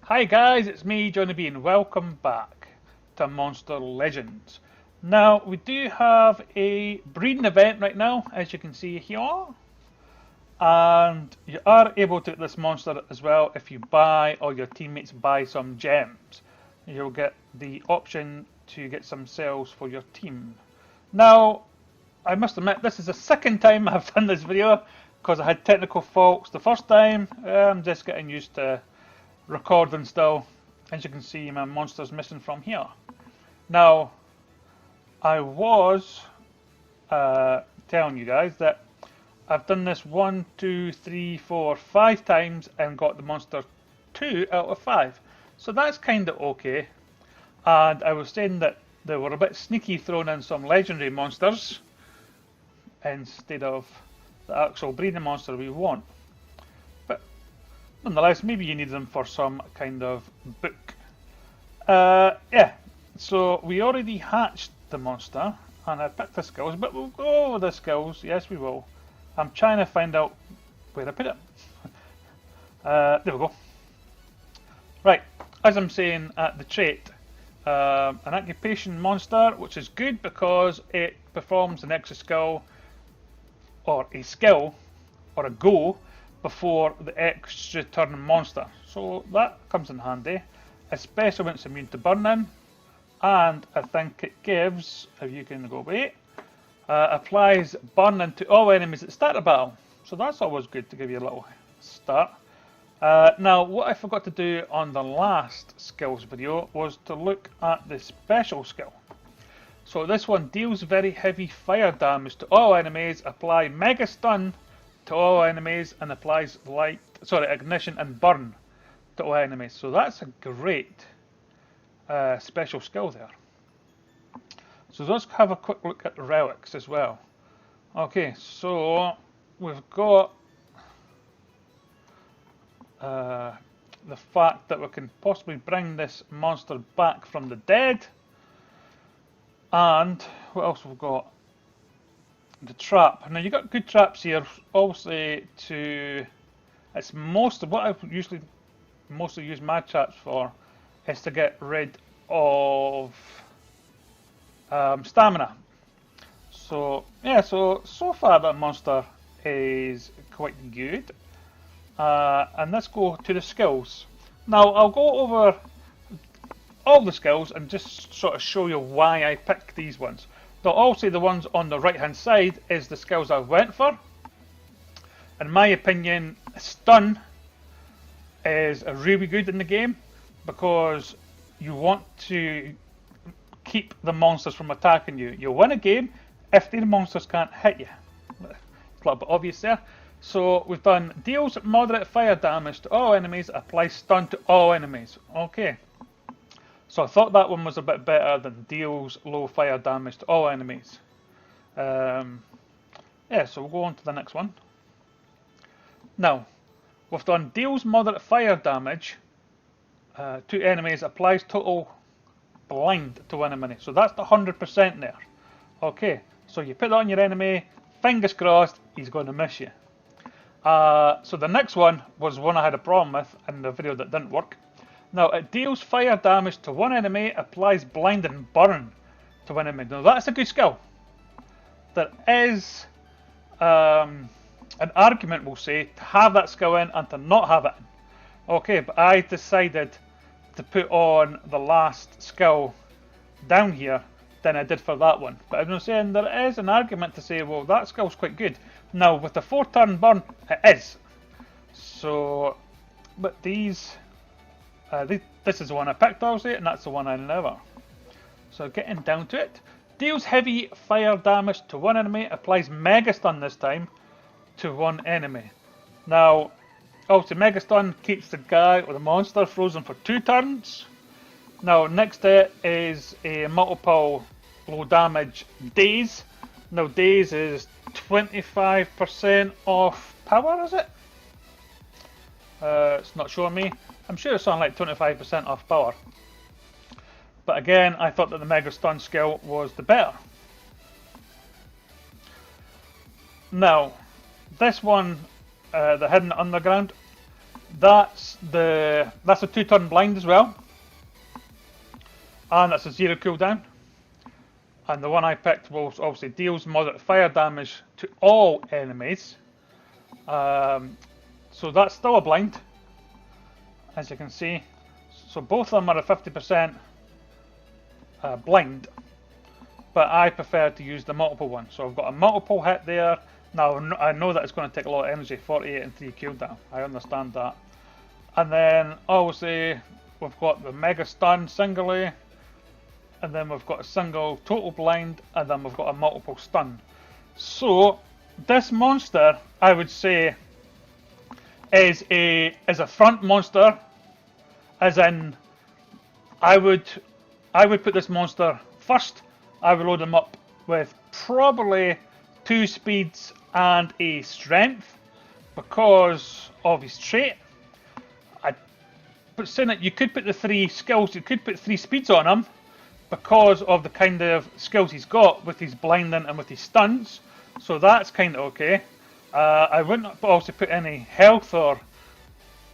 Hi guys, it's me, Johnny B, and welcome back to Monster Legends. Now, we do have a breeding event right now, as you can see here. And you are able to get this monster as well if you buy, or your teammates buy some gems. You'll get the option to get some cells for your team. Now, I must admit, this is the second time I've done this video, because I had technical faults the first time. I'm just getting used to recording still. As you can see, my monster's missing from here. Now, I was telling you guys that I've done this 1, 2, 3, 4, 5 times and got the monster 2 out of 5. So that's kind of okay. And I was saying that they were a bit sneaky, throwing in some legendary monsters instead of the actual breeding monster we want. But nonetheless, maybe you need them for some kind of book. Yeah, so we already hatched the monster and I picked the skills, but we'll go over the skills. Yes, we will. I'm trying to find out where I put it. There we go. Right, as I'm saying at the trait, an occupation monster, which is good because it performs an extra skill, or a skill, or a go, before the extra turn monster. So that comes in handy, especially when it's immune to burning. And I think it gives, if you can go away, applies burning to all enemies at the start of battle. So that's always good to give you a little start. Now, what I forgot to do on the last skills video was to look at the special skill. So this one deals very heavy fire damage to all enemies, apply mega stun to all enemies, and applies ignition and burn to all enemies. So that's a great special skill there. So let's have a quick look at relics as well. Okay, so we've got the fact that we can possibly bring this monster back from the dead. And what else have we got? The trap. Now you got good traps here, obviously it's most of what I usually mostly use my traps for is to get rid of stamina. So yeah, so far that monster is quite good. And let's go to the skills. Now I'll go over all the skills and just sort of show you why I picked these ones. Now also the ones on the right hand side is the skills I went for. In my opinion, stun is really good in the game because you want to keep the monsters from attacking you. You'll win a game if the monsters can't hit you. It's a little bit obvious there. So we've done deals moderate fire damage to all enemies, applies stun to all enemies. Okay. So I thought that one was a bit better than deals low fire damage to all enemies. Yeah, so we'll go on to the next one. Now, we've done deals moderate fire damage to enemies, applies total blind to one enemy. So that's the 100% there. Okay, so you put that on your enemy, fingers crossed, he's going to miss you. So the next one was one I had a problem with in the video that didn't work. Now it deals fire damage to one enemy, applies blind and burn to one enemy. Now that's a good skill. There is an argument, we'll say, to have that skill in and to not have it in. Okay, but I decided to put on the last skill down here than I did for that one. But I'm saying there is an argument to say, well, that skill's quite good. Now with the 4-turn burn, it is. So, but these, this is the one I picked obviously, and that's the one I never. So getting down to it, deals heavy fire damage to one enemy, applies mega stun this time to one enemy. Now, also mega stun keeps the guy or the monster frozen for 2 turns. Now next to it is a multiple low damage daze. Now daze is 25% off power, is it? It's not showing me. I'm sure it's something like 25% off power. But again, I thought that the mega stun skill was the better. Now, this one, the hidden underground, that's a 2-turn blind as well, and that's a 0 cooldown. And the one I picked will obviously deals moderate fire damage to all enemies. So that's still a blind, as you can see. So both of them are a 50% blind, but I prefer to use the multiple one. So I've got a multiple hit there. Now I know that it's going to take a lot of energy, 48 and 3 cooldown. I understand that. And then obviously we've got the mega stun singly, and then we've got a single total blind, and then we've got a multiple stun. So this monster, I would say, is a front monster, as in I would put this monster first. I would load him up with probably 2 speeds and a strength because of his trait. But saying that, you could put the 3 skills, you could put 3 speeds on him because of the kind of skills he's got with his blinding and with his stuns. So that's kind of okay. I wouldn't also put any health or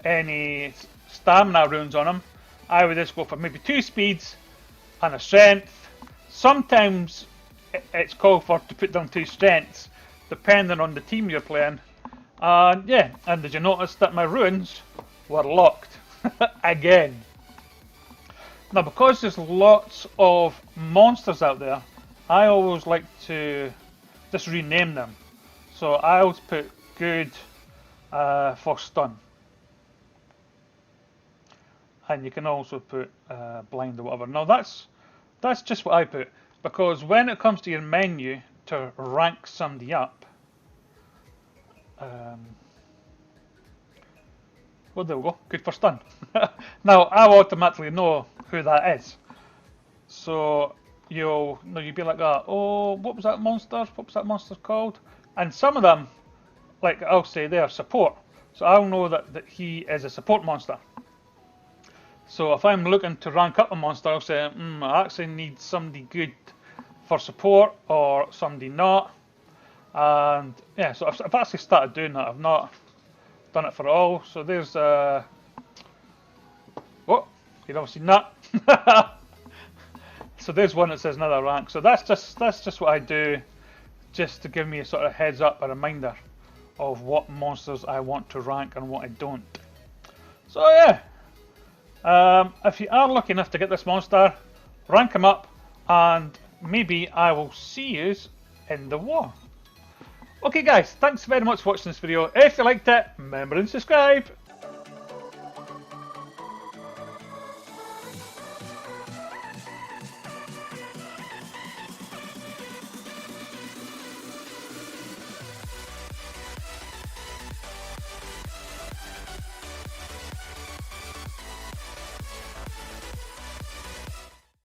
any stamina runes on him. I would just go for maybe 2 speeds and a strength. Sometimes it's called for to put down 2 strengths, depending on the team you're playing. And yeah, and did you notice that my runes were locked again? Now, because there's lots of monsters out there, I always like to just rename them. So I always put good for stun. And you can also put blind or whatever. Now that's just what I put, because when it comes to your menu to rank somebody up, well, there we go, good for stun. Now I automatically know who that is, so you'll be like, oh, what was that monster? What was that monster called? And some of them, like I'll say, they are support, so I'll know that he is a support monster. So if I'm looking to rank up a monster, I'll say, I actually need somebody good for support or somebody not. And yeah, so I've actually started doing that. I've not done it for all. So there's oh, you've obviously not. So there's one that says another rank. So that's just what I do, just to give me a sort of heads up, a reminder of what monsters I want to rank and what I don't. So yeah. If you are lucky enough to get this monster, rank him up, and maybe I will see you in the war. Okay guys, thanks very much for watching this video. If you liked it, remember and subscribe.